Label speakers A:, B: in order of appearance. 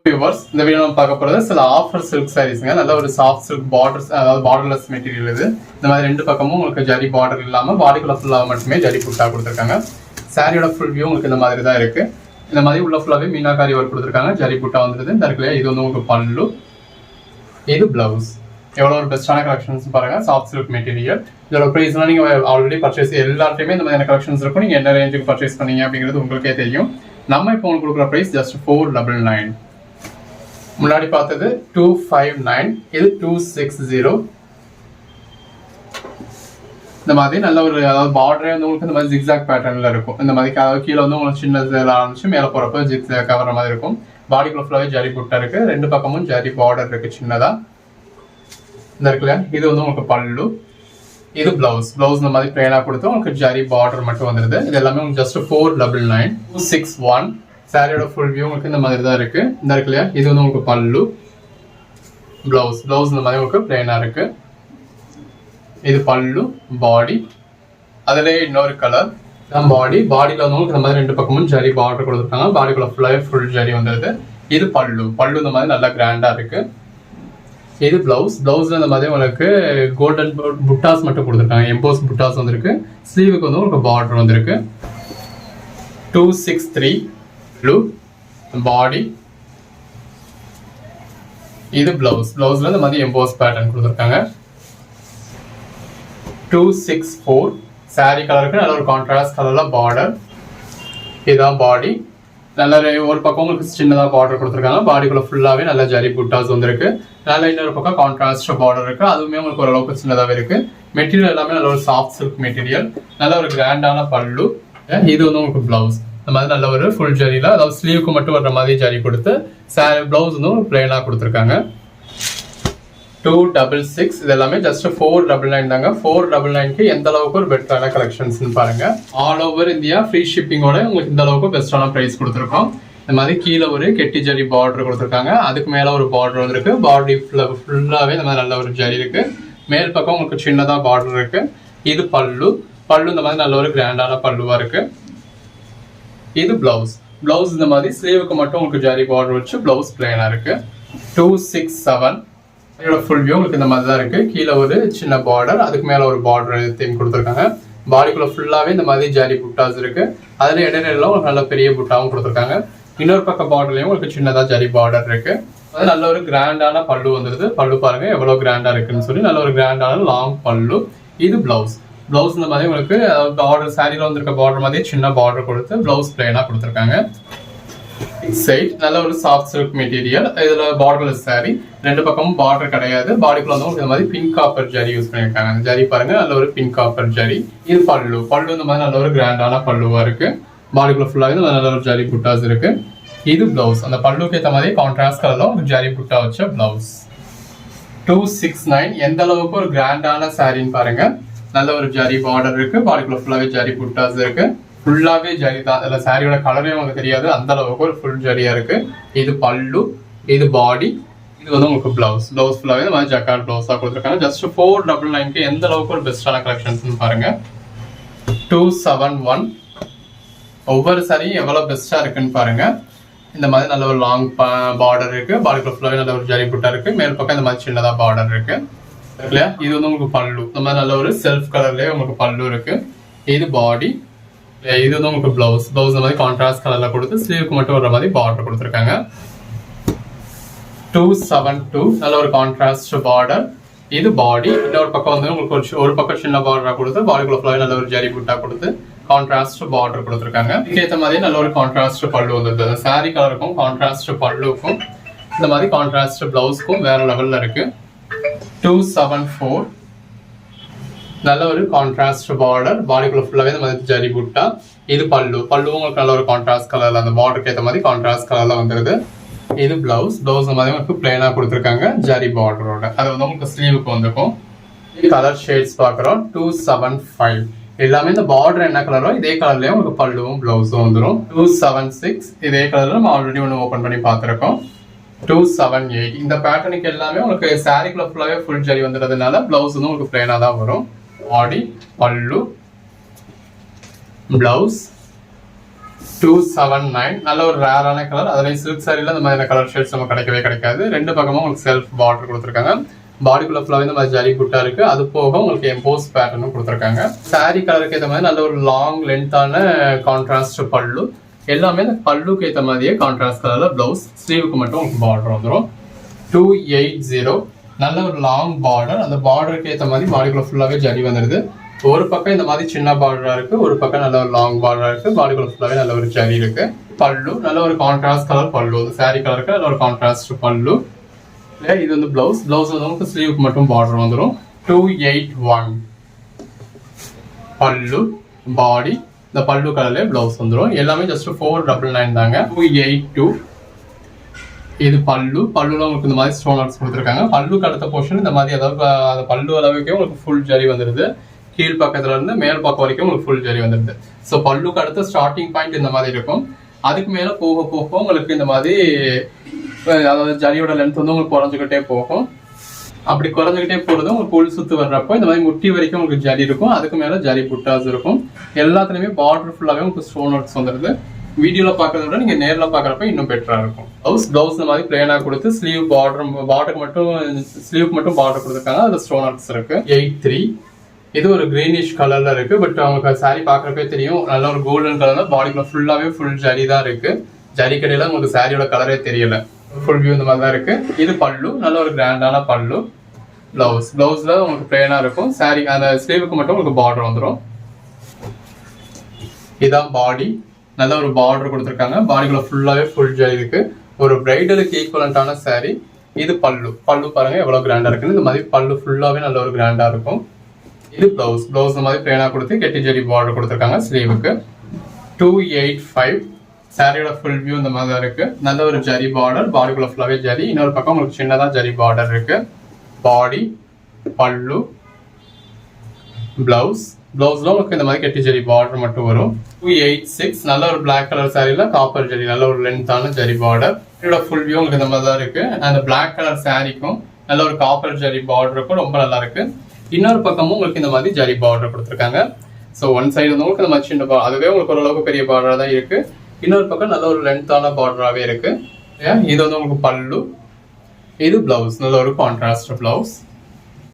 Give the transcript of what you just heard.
A: Viewers, இந்த video நம்ம பார்க்க போறது சில ஆஃபர் சில்க் சாரீஸ்ங்க. நல்ல ஒரு சாஃப்ட் சில்க் பார்டர்ஸ், அதாவது பார்டர்லெஸ் மெட்டீரியல் இது. இந்த மாதிரி ரெண்டு பக்கமும் உங்களுக்கு ஜரி பார்டர் இல்லாம பாடிக்குள்ள ஃபுல்லா மட்டுமே ஜரி புட்டா கொடுத்துருக்காங்க. சாரியோட ஃபுல் வியூ உங்களுக்கு இந்த மாதிரி தான் இருக்கு. இந்த மாதிரி உள்ள ஃபுல்லாவே மீனாகாரி ஒர்க் கொடுத்துருக்காங்க. ஜரி புட்டா வந்துருது. இந்த இடத்துல இது வந்து உங்களுக்கு பல்லு, இது பிளவுஸ். எவ்வளவு ஒரு பெஸ்டான கலெக்ஷன்ஸ் பாருங்க. Soft silk material. இதோட பிரைஸ்லாம் நீங்க ஆல்ரெடி பர்ச்சேஸ் எல்லாத்தையுமே இந்த மாதிரி கலெக்ஷன்ஸ் இருக்கும். நீங்க என்ன ரேஞ்சுக்கு பர்ச்சேஸ் பண்ணீங்க அப்படிங்கிறது உங்களுக்கே தெரியும். நம்ம இப்போ உங்களுக்கு கொடுக்குற பிரைஸ் ஜஸ்ட் 499. முன்னாடி பார்த்தது 259, இது 260. இந்த மாதிரி நல்ல ஒரு, அதாவது பார்டரே வந்து உங்களுக்கு இந்த மாதிரி ஜிக்ஸாக் பேட்டர்ன்ல இருக்கும். இந்த மாதிரி கீழே வந்து உங்களுக்கு சின்னது ஆரம்பிச்சு மேலே போறப்ப ஜிக்ஸாக் கவர மாதிரி இருக்கும். பாடிக்குள்ள ஃபுல்லாவே ஜரி புட்டா இருக்கு. ரெண்டு பக்கமும் ஜரி பார்டர் இருக்கு சின்னதா. இந்த இருக்குல்ல, இது வந்து உங்களுக்கு பல்லு, இது பிளவுஸ். பிளவுஸ் இந்த மாதிரி பிளேனா கொடுத்து உங்களுக்கு ஜரி பார்டர் மட்டும் வந்துருது. இது எல்லாமே உங்களுக்கு ஜஸ்ட் 499. 261. சாரியோட ஃபுல் வியூ உங்களுக்கு இந்த மாதிரி தான் இருக்கு. இந்த இருக்கு இல்லையா, இது வந்து உங்களுக்கு பல்லு, பிளவுஸ். பிளவுஸ் இந்த மாதிரி உங்களுக்கு பிளேனா இருக்கு. இது பல்லு, பாடி. அதுல இன்னொரு கலர் தான் பாடி. பாடியில வந்து உங்களுக்கு இந்த மாதிரி ரெண்டு பக்கமும் ஜரி பார்டர் கொடுத்துருக்காங்க. பாடிக்குள்ள ஃபுல்லாவே ஃபுல் ஜரி வந்துருது. இது பல்லு. பல்லு இந்த மாதிரி நல்லா கிராண்டா இருக்கு. இது பிளவுஸ். பிளவுஸ்ல இந்த மாதிரி உங்களுக்கு கோல்டன் புட்டாஸ் மட்டும் கொடுத்துருக்காங்க. எம்போஸ் புட்டாஸ் வந்திருக்கு. ஸ்லீவுக்கு வந்து உங்களுக்கு பார்டர் வந்திருக்கு. 263. ப்ளூ பாடி, இது பிளவுஸ். பிளவுஸ்ல இந்த மாதிரி எம்போஸ் பேட்டர்ன் கொடுத்துருக்காங்க. 264. சாரி கலருக்கு நல்ல ஒரு கான்ட்ராஸ்ட் கலர்ல பார்டர். இதுதான் பாடி. நல்ல ஒரு பக்கம் உங்களுக்கு சின்னதா பார்டர் கொடுத்துருக்காங்க. பாடிக்குள்ள ஃபுல்லாவே நல்ல ஜரி புட்டாஸ் வந்திருக்கு. நல்ல இன்னொரு பக்கம் கான்ட்ராஸ்ட் பார்டர் இருக்கு. அதுவுமே உங்களுக்கு ஓரளவுக்கு சின்னதாவே இருக்கு. மெட்டீரியல் எல்லாமே நல்ல ஒரு சாஃப்ட் சில்க் மெட்டீரியல். நல்ல ஒரு கிராண்டான பல்லு. இது வந்து உங்களுக்கு பிளவுஸ். இந்த மாதிரி நல்ல ஒரு ஃபுல் ஜரியில, அதாவது ஸ்லீவுக்கு மட்டும் வர்ற மாதிரி ஜரி கொடுத்து பிளவுஸ் வந்து பிளெயினா கொடுத்துருக்காங்க. 266. இது எல்லாமே ஜஸ்ட் 499 தாங்க. 499க்கு எந்த அளவுக்கு ஒரு பெஸ்டான கலெக்ஷன்ஸ் பாருங்க. ஆல் ஓவர் இந்தியா ஃப்ரீ ஷிப்பிங்கோட உங்களுக்கு இந்த அளவுக்கு பெஸ்டான பிரைஸ் கொடுத்துருக்கோம். இந்த மாதிரி கீழே ஒரு கெட்டி ஜரி பார்டர் கொடுத்துருக்காங்க. அதுக்கு மேல ஒரு பார்டர் வந்துருக்கு. பாடி ஃபுல்லாவே இந்த மாதிரி நல்ல ஒரு ஜரி இருக்கு. மேல் பக்கம் உங்களுக்கு சின்னதா பார்டர் இருக்கு. இது பல்லு. பல்லு இந்த மாதிரி நல்ல ஒரு கிராண்டான பல்லுவா இருக்கு. இது பிளவுஸ். பிளவுஸ் இந்த மாதிரி ஸ்லீவுக்கு மட்டும் உங்களுக்கு ஜரி பார்டர் வச்சு பிளவுஸ் பிளேனா இருக்கு. 267. இதோட ஃபுல் வியூ உங்களுக்கு இந்த மாதிரி தான் இருக்கு. கீழே ஒரு சின்ன பார்டர், அதுக்கு மேல ஒரு பார்டர் தீம் கொடுத்துருக்காங்க. பாடிக்குள்ள ஃபுல்லாவே இந்த மாதிரி ஜரி புட்டாஸ் இருக்கு. அதுல இடையில உங்களுக்கு நல்ல பெரிய புட்டாவும் கொடுத்துருக்காங்க. இன்னொரு பக்கம் பார்டர்லயும் உங்களுக்கு சின்னதா ஜரி பார்டர் இருக்கு. அது நல்ல ஒரு கிராண்டான பல்லு வந்துருது. பல்லு பாருங்க எவ்வளவு கிராண்டா இருக்குன்னு சொல்லி. நல்ல ஒரு கிராண்டான லாங் பல்லு. இது பிளவுஸ். பிளவுஸ் இந்த மாதிரி உங்களுக்கு பார்டர், சாரியில வந்திருக்க பார்டர் மாதிரி சின்ன பார்டர் கொடுத்து பிளவுஸ் பிளேனா கொடுத்துருக்காங்க. சைட் நல்ல ஒரு சாஃப்ட் சில்க் மெட்டீரியல். இதுல பார்டர்லெஸ் சாரி. ரெண்டு பக்கமும் பார்டர் கிடையாது. பாடிக்குள்ள வந்து உங்களுக்கு இந்த மாதிரி பிங்க் காப்பர் ஜரி யூஸ் பண்ணிருக்காங்க. அந்த ஜரி பாருங்க நல்ல ஒரு பிங்க் காப்பர் ஜரி. இது பல்லு. பல்லு இந்த மாதிரி நல்ல ஒரு கிராண்டான பல்லுவா இருக்கு. பாடிக்குள்ள ஃபுல்லாவே நல்ல ஒரு ஜரி புட்டாஸ் இருக்கு. இது பிளவுஸ். அந்த பல்லுக்கு ஏற்ற மாதிரி கான்ட்ராஸ்ட் கலர்ல உங்களுக்கு ஜரி புட்டா வச்ச பிளவுஸ். 269. எந்த அளவுக்கு ஒரு கிராண்டான சாரின்னு பாருங்க. நல்ல ஒரு ஜரி பார்டர் இருக்கு. பாடிக்குள்ள ஃபுல்லாவே ஜரி புட்டாஸ் இருக்கு. ஃபுல்லாவே ஜரி தான். அதுல சாரியோட கலரே உங்களுக்கு தெரியாது, அந்த அளவுக்கு ஒரு ஃபுல் ஜரியா இருக்கு. இது பல்லு, இது பாடி, இது வந்து உங்களுக்கு பிளவுஸ். பிளவுஸ் ஃபுல்லாவே இந்த மாதிரி ஜக்கார்ட் பிளவுஸா கொடுத்துருக்காங்க. ஜஸ்ட் 499க்கு எந்த அளவுக்கு ஒரு பெஸ்டான கலெக்ஷன்ஸ் பாருங்க. 271. ஒவ்வொரு சாரியும் எவ்வளவு பெஸ்டா இருக்குன்னு பாருங்க. இந்த மாதிரி நல்ல ஒரு லாங் பார்டர் இருக்கு. பாடிக்குள்ள ஃபுல்லாவே நல்ல ஒரு ஜரி புட்டா இருக்கு. மேல் பக்கம் இந்த மாதிரி சின்னதா பார்டர் இருக்கு இல்லையா. இது வந்து உங்களுக்கு பல்லு. இந்த மாதிரி நல்ல ஒரு செல்ஃப் கலர்லயே உங்களுக்கு பல்லு இருக்கு. இது பாடி, இது வந்து உங்களுக்கு பிளவுஸ். பிளவுஸ் இந்த மாதிரி கான்ட்ராஸ்ட் கலர்ல கொடுத்து ஸ்லீவுக்கு மட்டும் வர மாதிரி பார்டர் கொடுத்துருக்காங்க. 272. நல்ல ஒரு கான்ட்ராஸ்ட் பார்டர். இது பாடி. இன்னொரு பக்கம் வந்து உங்களுக்கு ஒரு பக்கம் சின்ன பார்டரா கொடுத்து பாடிக்குள்ள ஃபுல்லாவே நல்ல ஒரு ஜரி புட்டா கொடுத்து கான்ட்ராஸ்ட் பார்டர் கொடுத்துருக்காங்க. இதுக்கேற்ற மாதிரி நல்ல ஒரு கான்ட்ராஸ்ட் பல்லு வந்துருது. சாரி கலருக்கும் கான்ட்ராஸ்ட் பல்லுக்கும் இந்த மாதிரி கான்ட்ராஸ்ட் பிளவுஸ்க்கும் வேற லெவல்ல இருக்கு. 274. நல்ல ஒரு கான்ட்ராஸ்ட் பார்டர். பாடிக்குள்ள ஃபுல்லாவே இந்த மாதிரி ஜரி புட்டா. இது பல்லு. பல்லுவும் உங்களுக்கு நல்ல ஒரு கான்ட்ராஸ்ட் கலர்ல, அந்த பார்டருக்கு ஏற்ற மாதிரி கான்ட்ராஸ்ட் கலர்ல வந்துருது. இது பிளவுஸ். பிளவுஸ் இந்த மாதிரி உங்களுக்கு பிளெயினா கொடுத்துருக்காங்க ஜரி பார்டரோட. அது வந்து உங்களுக்கு ஸ்லீவுக்கு வந்துருக்கும். கலர் ஷேட்ஸ் பாக்குறோம். 275. எல்லாமே இந்த பார்டர் என்ன கலரோ இதே கலர்லயே உங்களுக்கு பல்லுவும் பிளவுஸும் வந்துடும். 276. இதே கலர்ல நம்ம ஆல்ரெடி ஒன்று ஓபன் பண்ணி பார்த்திருக்கோம். 278. இந்த பேட்டர்னுக்கு எல்லாமே உங்களுக்கு சாரிக்குள்ள ஃபுல்லாவே ஃபுல் ஜரி வந்துடுறதுனால பிளவுஸ் வந்து உங்களுக்கு பிளெயினா தான் வரும். பாடி, பல்லு, பிளவுஸ், 279 நல்ல ஒரு ரேரான கலர். அதுலேயும் சில்க் சாரியில் இந்த மாதிரி கலர் ஷேட்ஸ் நம்ம கிடைக்கவே கிடைக்காது. ரெண்டு பக்கமும் உங்களுக்கு செல்ஃப் பார்டர் கொடுத்துருக்காங்க. பாடிக்குள்ள ஃபுல்லாகவே இந்த மாதிரி ஜரி புட்டா இருக்கு. அது போக உங்களுக்கு எம்போஸ் பேட்டர்னும் கொடுத்துருக்காங்க. சாரி கலருக்கு ஏற்ற மாதிரி நல்ல ஒரு லாங் லென்த்தான கான்ட்ராஸ்ட் பல்லு. எல்லாமே இந்த பல்லுக்கு ஏற்ற மாதிரியே கான்ட்ராஸ்ட் கலர்ல பிளவுஸ். ஸ்லீவுக்கு மட்டும் உங்களுக்கு பார்டர் வந்துடும். 280 நல்ல ஒரு லாங் பார்டர். அந்த பார்டருக்கு ஏற்ற மாதிரி பாடிக்குள்ள ஃபுல்லாகவே ஜரி வந்துடுது. ஒரு பக்கம் இந்த மாதிரி சின்ன பார்டரா இருக்கு, ஒரு பக்கம் நல்ல ஒரு லாங் பார்டரா இருக்கு. பாடிக்குள்ள ஃபுல்லாவே நல்ல ஒரு ஜரி இருக்கு. பல்லு நல்ல ஒரு கான்ட்ராஸ்ட் கலர் பல்லு. சாரி கலருக்கு நல்ல ஒரு கான்ட்ராஸ்ட் பல்லு. இது வந்து பிளவுஸ். பிளவுஸ் வந்து உங்களுக்கு ஸ்லீவுக்கு மட்டும் பார்டர் வந்துடும். 281 பல்லு பாடி. இந்த பல்லு கலர்ல பிளவுஸ் வந்துடும். எல்லாமே ஜஸ்ட் 499 தாங்க. 282 இது பல்லு. பல்லுல உங்களுக்கு இந்த மாதிரி ஸ்டோன் ஒர்க்ஸ் கொடுத்துருக்காங்க. பல்லுக்கு அடுத்த போர்ஷன் இந்த மாதிரி, அதாவது அந்த பல்லு அளவுக்கே உங்களுக்கு ஃபுல் ஜரி வந்துடுது. கீழ் பக்கத்துல இருந்து மேல் பக்கம் வரைக்கும் உங்களுக்கு ஃபுல் ஜரி வந்துடுது. ஸோ பல்லுக்கு அடுத்த ஸ்டார்டிங் பாயிண்ட் இந்த மாதிரி இருக்கும். அதுக்கு மேல போக போக உங்களுக்கு இந்த மாதிரி, அதாவது ஜரியோட லென்த் வந்து உங்களுக்கு குறைஞ்சிக்கிட்டே போகும். அப்படி குறைஞ்சிக்கிட்டே போறது உங்களுக்கு உள் சுத்து வர்றப்போ இந்த மாதிரி முட்டி வரைக்கும் உங்களுக்கு ஜரி இருக்கும். அதுக்கு மேல ஜரி புட்டாஸ் இருக்கும். எல்லாத்துலயுமே பார்டர் ஃபுல்லாவே உங்களுக்கு ஸ்டோன் ஒர்க்ஸ் வந்துடுது. வீடியோல பாக்குறத விட நீங்க நேர்ல பாக்குறப்ப இன்னும் பெட்டரா இருக்கும். பிளவுஸ் இந்த மாதிரி பிளேனா கொடுத்து ஸ்லீவ் பார்டருக்கு மட்டும் ஸ்லீவுக்கு மட்டும் பார்டர் கொடுத்துருக்காங்க. அதுல ஸ்டோன் ஒர்க்ஸ் இருக்கு. 83 இது ஒரு கிரீனிஷ் கலர்ல இருக்கு. பட் உங்களுக்கு சாரி பாக்குறப்பே தெரியும் நல்ல ஒரு கோல்டன் கலர்ல பாடிக்குள்ள ஃபுல்லாவே ஃபுல் ஜரி தான் இருக்கு. ஜரி கடையில உங்களுக்கு சாரியோட கலரே தெரியல. ஃபுல் வியூ இந்த மாதிரி தான் இருக்கு. இது பல்லு. நல்ல ஒரு கிராண்டான பல்லு. பிளவுஸ்ல உங்களுக்கு பிளேனா இருக்கும். சாரி அந்த ஸ்லீவுக்கு மட்டும் உங்களுக்கு பார்டர் வந்துடும். இதான் பாடி. நல்ல ஒரு பார்டர் கொடுத்துருக்காங்க. பாடிக்குள்ள ஃபுல்லாவே ஃபுல் ஜரி இருக்கு. ஒரு பிரைடலுக்கு ஈக்குவலண்டான சாரி. இது பல்லு. பல்லு பாருங்க எவ்வளவு கிராண்டா இருக்குன்னு. இந்த மாதிரி பல்லு ஃபுல்லாவே நல்ல ஒரு கிராண்டா இருக்கும். இது பிளவுஸ். பிளவுஸ் இந்த மாதிரி பிளேனா கொடுத்து கெட்டி ஜரி பார்டர் கொடுத்துருக்காங்க ஸ்லீவுக்கு. 285 சாரியோட ஃபுல் வியூ இந்த மாதிரி தான் இருக்கு. நல்ல ஒரு ஜரி பார்டர். பாடிக்குள்ள ஃபுல்லாவே ஜரி. இன்னொரு பக்கம் உங்களுக்கு சின்னதா ஜரி பார்டர் இருக்கு. பாடி, பல்லு, பிளவுஸ். பிளவுஸ்ல உங்களுக்கு இந்த மாதிரி கெட்டி ஜரி பார்டர் மட்டும் வரும். 286 நல்ல ஒரு பிளாக் கலர் சாரியில காப்பர் ஜரி, நல்ல ஒரு லென்த்தான ஜரி பார்டர். இதோட ஃபுல் வியூ உங்களுக்கு இந்த மாதிரி தான் இருக்கு. அந்த பிளாக் கலர் சாரிக்கும் நல்ல ஒரு காப்பர் ஜரி பார்டருக்கும் ரொம்ப நல்லா இருக்கு. இன்னொரு பக்கமும் உங்களுக்கு இந்த மாதிரி ஜரி பார்டர் கொடுத்துருக்காங்க. ஸோ ஒன் சைடு வந்து உங்களுக்கு இந்த மாதிரி சின்ன அதுவே உங்களுக்கு ஓரளவுக்கு பெரிய பார்டரா தான் இருக்கு. இன்னொரு பக்கம் நல்ல ஒரு லென்த்தான பார்டராகவே இருக்கு. இது வந்து உங்களுக்கு பல்லு. இது பிளவுஸ். நல்ல ஒரு கான்ட்ராஸ்ட் பிளவுஸ்.